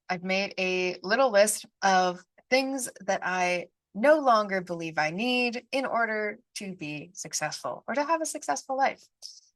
I've made a little list of things that I no longer believe I need in order to be successful or to have a successful life.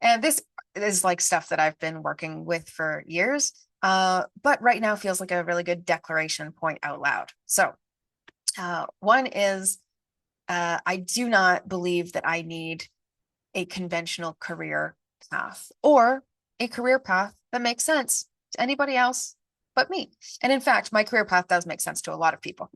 And this is like stuff that I've been working with for years, but right now feels like a really good declaration point out loud. So, one is I do not believe that I need a conventional career path or a career path that makes sense to anybody else but me. And in fact, my career path does make sense to a lot of people.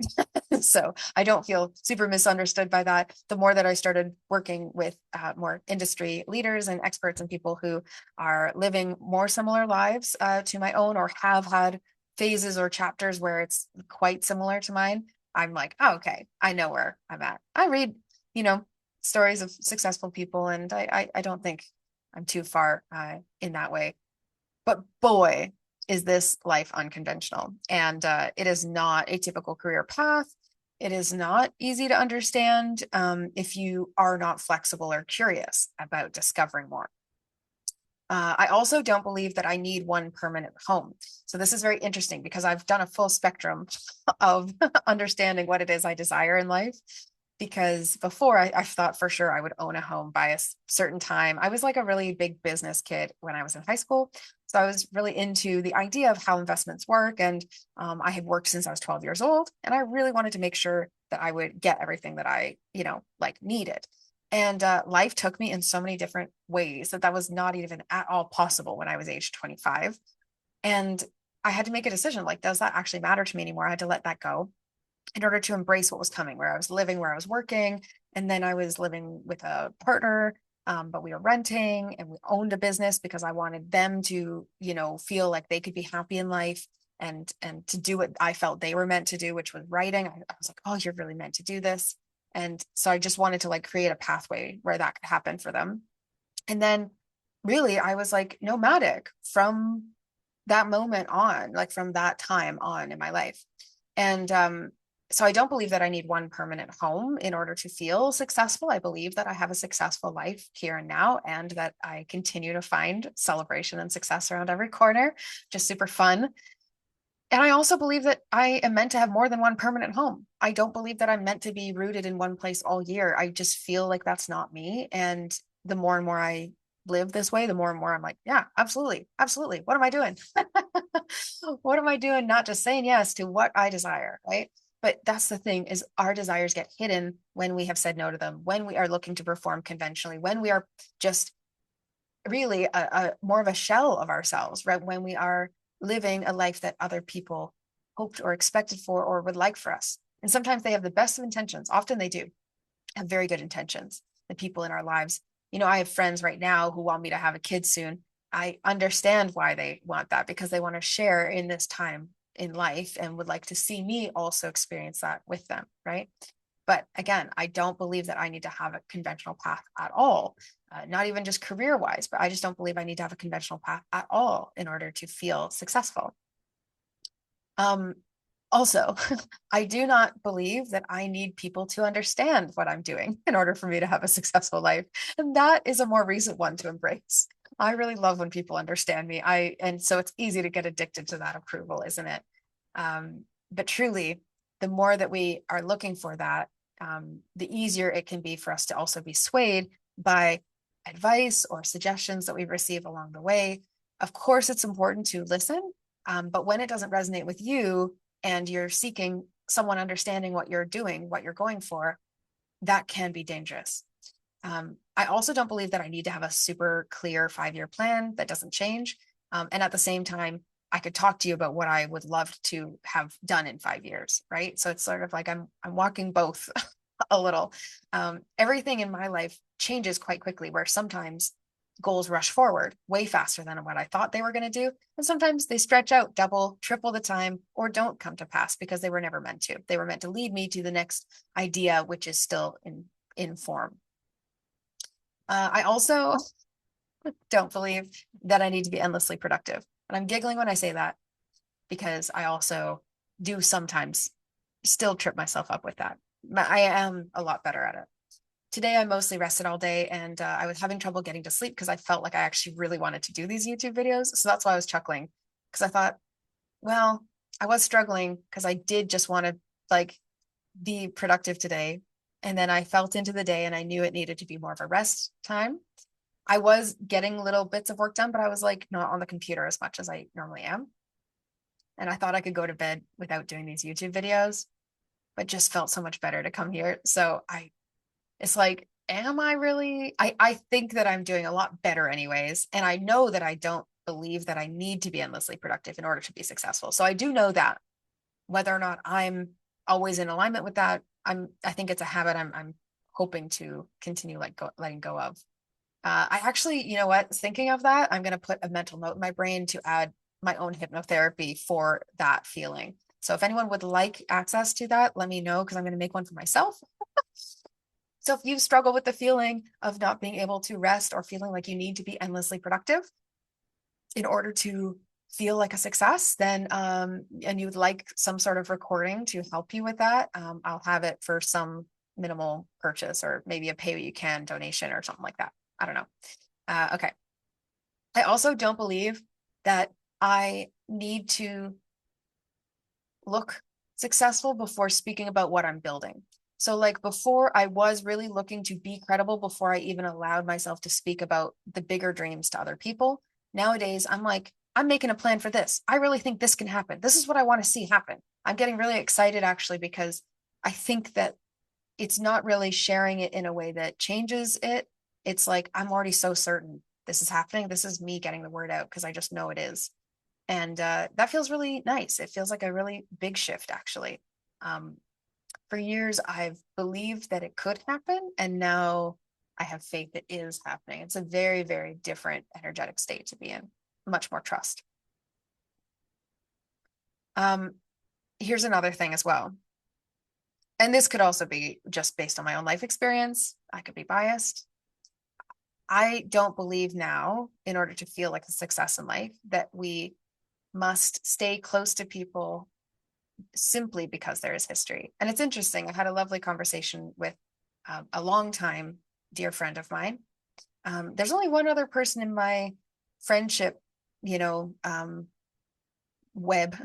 So I don't feel super misunderstood by that. The more that I started working with more industry leaders and experts and people who are living more similar lives to my own or have had phases or chapters where it's quite similar to mine, I'm like, oh, okay, I know where I'm at. I read, you know, stories of successful people, and I don't think I'm too far in that way. But boy, is this life unconventional. And it is not a typical career path. It is not easy to understand if you are not flexible or curious about discovering more. I also don't believe that I need one permanent home. So this is very interesting because I've done a full spectrum of understanding what it is I desire in life. Because before I thought for sure I would own a home by a certain time. I was like a really big business kid when I was in high school. So I was really into the idea of how investments work. And I had worked since I was 12 years old. And I really wanted to make sure that I would get everything that I, like needed. And life took me in so many different ways that was not even at all possible when I was age 25. And I had to make a decision like, does that actually matter to me anymore? I had to let that go in order to embrace what was coming, where I was living, where I was working. And then I was living with a partner, but we were renting and we owned a business because I wanted them to, feel like they could be happy in life and to do what I felt they were meant to do, which was writing. I was like, oh, you're really meant to do this. And so I just wanted to like create a pathway where that could happen for them. And then really I was like nomadic from that moment on, like from that time on in my life. And so I don't believe that I need one permanent home in order to feel successful. I believe that I have a successful life here and now, and that I continue to find celebration and success around every corner, just super fun. And I also believe that I am meant to have more than one permanent home. I don't believe that I'm meant to be rooted in one place all year. I just feel like that's not me. And the more and more I live this way, the more and more I'm like, yeah, absolutely, absolutely. What am I doing? What am I doing? Not just saying yes to what I desire, right? But that's the thing is our desires get hidden when we have said no to them, when we are looking to perform conventionally, when we are just really a more of a shell of ourselves, right? When we are living a life that other people hoped or expected for or would like for us. And sometimes they have the best of intentions. Often they do have very good intentions, the people in our lives. I have friends right now who want me to have a kid soon. I understand why they want that because they want to share in this time in life and would like to see me also experience that with them, right? But again, I don't believe that I need to have a conventional path at all, not even just career wise, but I just don't believe I need to have a conventional path at all in order to feel successful. Um, Also, I do not believe that I need people to understand what I'm doing in order for me to have a successful life. And that is a more recent one to embrace. I really love when people understand me. And so it's easy to get addicted to that approval, isn't it? But truly, the more that we are looking for that, the easier it can be for us to also be swayed by advice or suggestions that we receive along the way. Of course, it's important to listen, but when it doesn't resonate with you and you're seeking someone understanding what you're doing, what you're going for, that can be dangerous. I also don't believe that I need to have a super clear 5-year plan that doesn't change. And at the same time, I could talk to you about what I would love to have done in 5 years, right? So it's sort of like I'm walking both a little. Everything in my life changes quite quickly, where sometimes goals rush forward way faster than what I thought they were going to do. And sometimes they stretch out double, triple the time, or don't come to pass because they were never meant to. They were meant to lead me to the next idea, which is still in form. I also don't believe that I need to be endlessly productive. And I'm giggling when I say that because I also do sometimes still trip myself up with that. But I am a lot better at it. Today, I mostly rested all day and I was having trouble getting to sleep because I felt like I actually really wanted to do these YouTube videos. So that's why I was chuckling because I thought, well, I was struggling because I did just want to like be productive today. And then I felt into the day and I knew it needed to be more of a rest time. I was getting little bits of work done, but I was like not on the computer as much as I normally am. And I thought I could go to bed without doing these YouTube videos, but just felt so much better to come here. So it's like, am I really? I think that I'm doing a lot better anyways. And I know that I don't believe that I need to be endlessly productive in order to be successful. So I do know that whether or not I'm always in alignment with that, I think it's a habit I'm hoping to continue letting go of. I actually, you know what, thinking of that, I'm going to put a mental note in my brain to add my own hypnotherapy for that feeling. So if anyone would like access to that, let me know because I'm going to make one for myself. So if you struggle with the feeling of not being able to rest or feeling like you need to be endlessly productive in order to feel like a success, then and you'd like some sort of recording to help you with that, I'll have it for some minimal purchase or maybe a pay what you can donation or something like that. I don't know. Okay. I also don't believe that I need to look successful before speaking about what I'm building. So like before I was really looking to be credible before I even allowed myself to speak about the bigger dreams to other people. Nowadays, I'm like, I'm making a plan for this. I really think this can happen. This is what I want to see happen. I'm getting really excited actually because I think that it's not really sharing it in a way that changes it. It's like, I'm already so certain this is happening. This is me getting the word out because I just know it is. And that feels really nice. It feels like a really big shift, actually. Um, for years, I've believed that it could happen, and now I have faith it is happening. It's a very, very different energetic state to be in, much more trust. Um, Here's another thing as well. And this could also be just based on my own life experience. I could be biased. I don't believe now, in order to feel like a success in life, that we must stay close to people simply because there is history. And it's interesting. I had a lovely conversation with a longtime dear friend of mine. There's only one other person in my friendship, you know, web.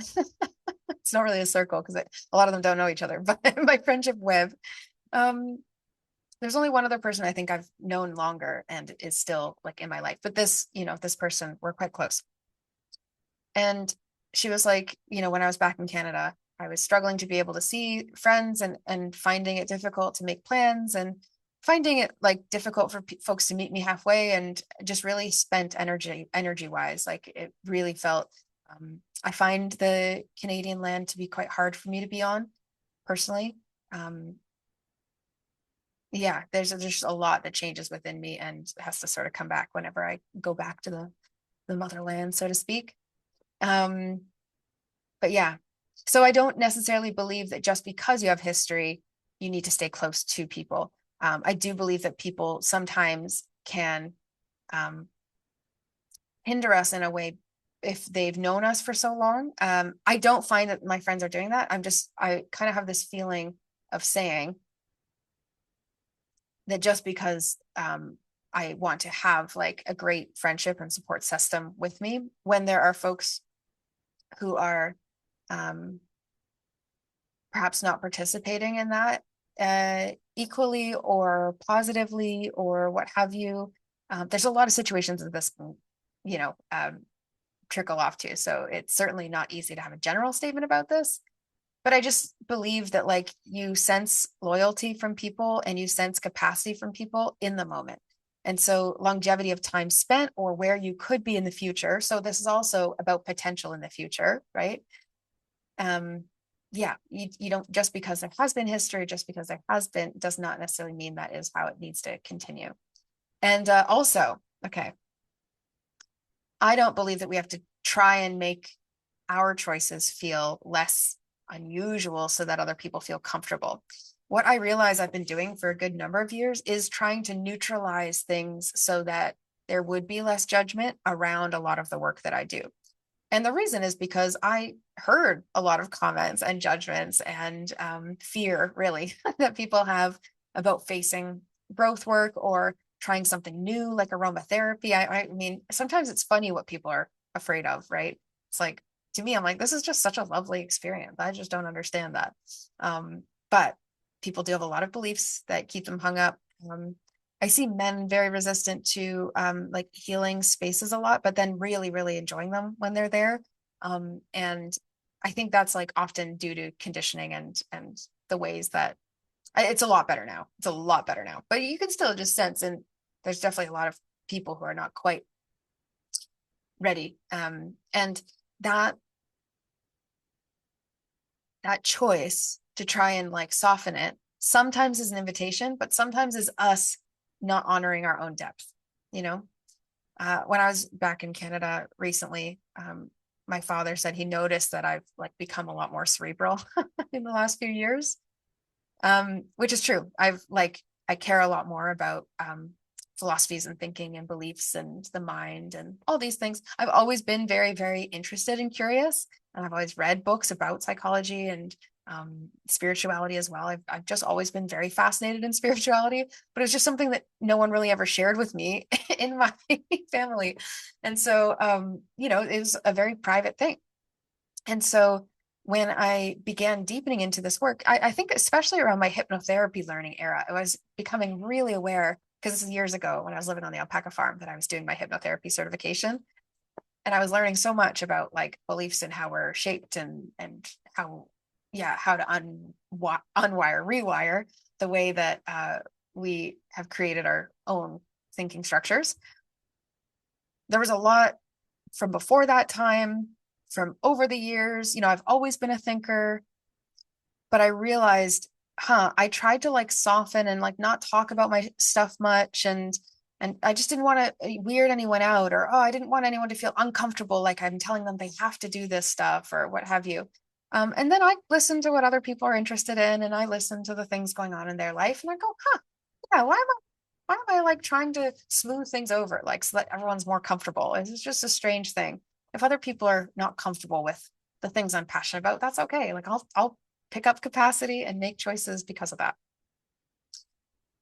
It's not really a circle because a lot of them don't know each other, but my friendship web. Um, there's only one other person I think I've known longer and is still like in my life. But this, you know, this person, we're quite close. And she was like, you know, when I was back in Canada, I was struggling to be able to see friends and finding it difficult to make plans and finding it like difficult for folks to meet me halfway and just really spent energy wise. Like it really felt, I find the Canadian land to be quite hard for me to be on personally. Um, yeah, there's just a lot that changes within me and has to sort of come back whenever I go back to the motherland, so to speak. Um, but yeah, so I don't necessarily believe that just because you have history, you need to stay close to people. I do believe that people sometimes can um, hinder us in a way if they've known us for so long. I don't find that my friends are doing that. I kind of have this feeling of saying that just because I want to have like a great friendship and support system with me when there are folks who are um, perhaps not participating in that equally or positively or what have you. There's a lot of situations that this can, you know, trickle off to. So it's certainly not easy to have a general statement about this. But I just believe that like you sense loyalty from people and you sense capacity from people in the moment. And so longevity of time spent or where you could be in the future. So this is also about potential in the future, right? Um, yeah, you don't, just because there has been history, just because there has been, does not necessarily mean that is how it needs to continue. And also, okay, I don't believe that we have to try and make our choices feel less unusual so that other people feel comfortable. What I realize I've been doing for a good number of years is trying to neutralize things so that there would be less judgment around a lot of the work that I do. And the reason is because I heard a lot of comments and judgments and fear, really, that people have about facing growth work or trying something new like aromatherapy. I mean, sometimes it's funny what people are afraid of, right? It's like, to me, I'm like, this is just such a lovely experience. I just don't understand that. But people do have a lot of beliefs that keep them hung up. I see men very resistant to like healing spaces a lot, but then really, really enjoying them when they're there. And I think that's like often due to conditioning and the ways that it's a lot better now. It's a lot better now, but you can still just sense, and there's definitely a lot of people who are not quite ready. And that that choice to try and like soften it sometimes is an invitation, but sometimes is us not honoring our own depth. You know, when I was back in Canada recently, my father said he noticed that I've like become a lot more cerebral in the last few years, which is true. I care a lot more about philosophies and thinking and beliefs and the mind and all these things. I've always been very, very interested and curious, and I've always read books about psychology and spirituality as well. I've just always been very fascinated in spirituality, but it's just something that no one really ever shared with me in my family. And so, it was a very private thing. And so when I began deepening into this work, I think especially around my hypnotherapy learning era, I was becoming really aware, because this is years ago when I was living on the alpaca farm, that I was doing my hypnotherapy certification. And I was learning so much about like beliefs and how we're shaped and how, yeah, how to unwire, rewire the way that we have created our own thinking structures. There was a lot from before that time, from over the years. I've always been a thinker, but I realized, I tried to like soften and like not talk about my stuff much, and I just didn't want to weird anyone out, or I didn't want anyone to feel uncomfortable like I'm telling them they have to do this stuff or what have you. And then I listen to what other people are interested in, and I listen to the things going on in their life, and I go, yeah, why am I like trying to smooth things over, like so that everyone's more comfortable? It's just a strange thing. If other people are not comfortable with the things I'm passionate about, that's okay. Like I'll pick up capacity and make choices because of that.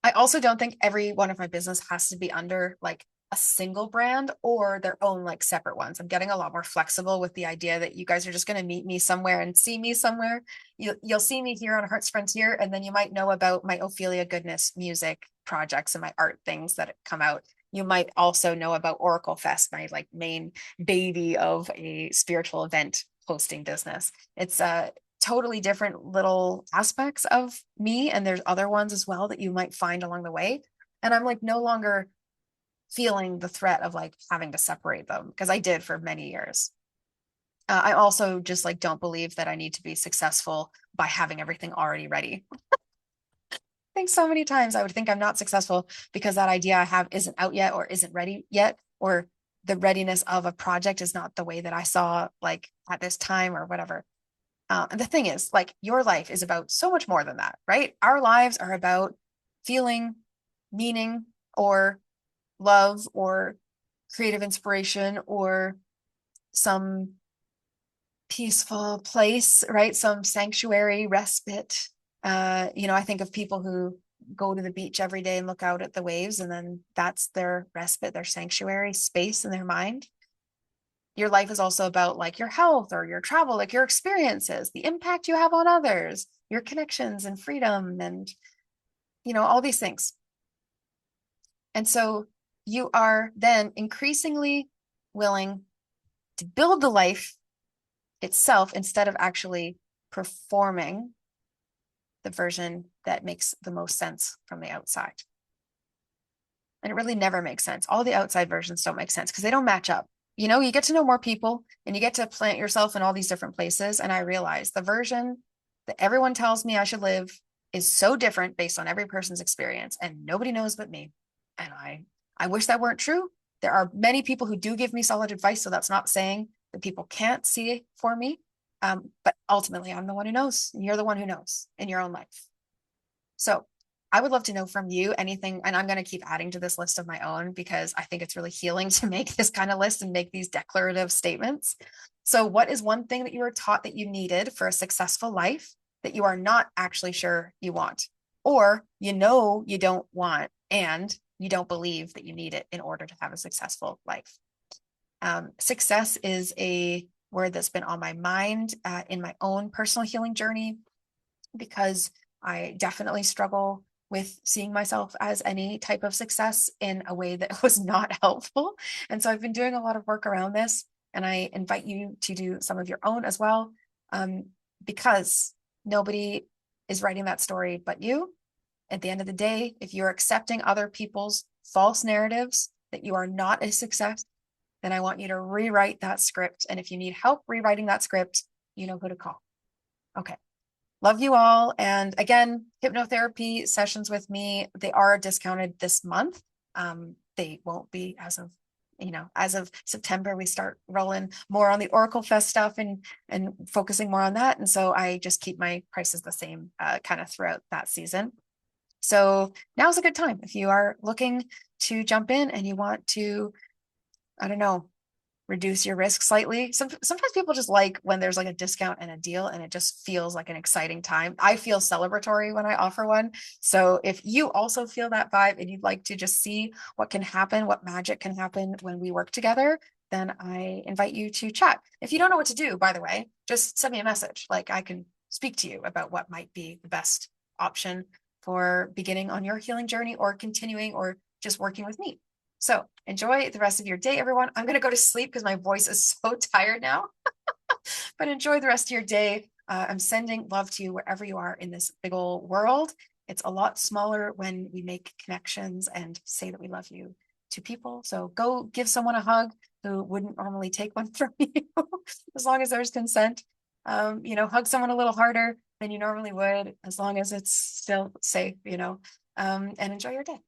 I also don't think every one of my business has to be under like a single brand or their own like separate ones. I'm getting a lot more flexible with the idea that you guys are just going to meet me somewhere and see me somewhere. You'll see me here on Hearts Frontier, and then you might know about my Ophelia Goodness music projects and my art things that come out. You might also know about Oracle Fest, my like main baby of a spiritual event hosting business. It's totally different little aspects of me, and there's other ones as well that you might find along the way. And I'm like no longer feeling the threat of like having to separate them, because I did for many years. I also just like don't believe that I need to be successful by having everything already ready. I think so many times I would think I'm not successful because that idea I have isn't out yet or isn't ready yet, or the readiness of a project is not the way that I saw like at this time or whatever. And the thing is, like, your life is about so much more than that, right? Our lives are about feeling meaning or love or creative inspiration or some peaceful place, right? Some sanctuary, respite. I think of people who go to the beach every day and look out at the waves, and then that's their respite, their sanctuary space in their mind. Your life is also about like your health or your travel, like your experiences, the impact you have on others, your connections and freedom, and all these things. And so you are then increasingly willing to build the life itself instead of actually performing the version that makes the most sense from the outside. And it really never makes sense. All the outside versions don't make sense because they don't match up. You get to know more people and you get to plant yourself in all these different places. And I realize the version that everyone tells me I should live is so different based on every person's experience, and nobody knows but me. And I wish that weren't true. There are many people who do give me solid advice, so that's not saying that people can't see for me. But ultimately, I'm the one who knows, and you're the one who knows in your own life. So I would love to know from you anything, and I'm going to keep adding to this list of my own because I think it's really healing to make this kind of list and make these declarative statements. So, what is one thing that you were taught that you needed for a successful life that you are not actually sure you want, or you don't want, and you don't believe that you need it in order to have a successful life? Success is a word that's been on my mind in my own personal healing journey, because I definitely struggle with seeing myself as any type of success in a way that was not helpful. And so I've been doing a lot of work around this, and I invite you to do some of your own as well, because nobody is writing that story but you. At the end of the day, if you're accepting other people's false narratives that you are not a success, then I want you to rewrite that script. And if you need help rewriting that script, you know who to call. Okay. Love you all. And again, hypnotherapy sessions with me, they are discounted this month. They won't be as of September. We start rolling more on the Oracle Fest stuff and focusing more on that. And so I just keep my prices the same kind of throughout that season. So now's a good time if you are looking to jump in and you want to, I don't know, reduce your risk slightly. Sometimes people just like when there's like a discount and a deal, and it just feels like an exciting time. I feel celebratory when I offer one. So if you also feel that vibe and you'd like to just see what can happen, what magic can happen when we work together, then I invite you to chat. If you don't know what to do, by the way, just send me a message. Like, I can speak to you about what might be the best option for beginning on your healing journey, or continuing, or just working with me. So enjoy the rest of your day, everyone. I'm going to go to sleep because my voice is so tired now, but enjoy the rest of your day. I'm sending love to you wherever you are in this big old world. It's a lot smaller when we make connections and say that we love you to people. So go give someone a hug who wouldn't normally take one from you, as long as there's consent. Hug someone a little harder than you normally would, as long as it's still safe, and enjoy your day.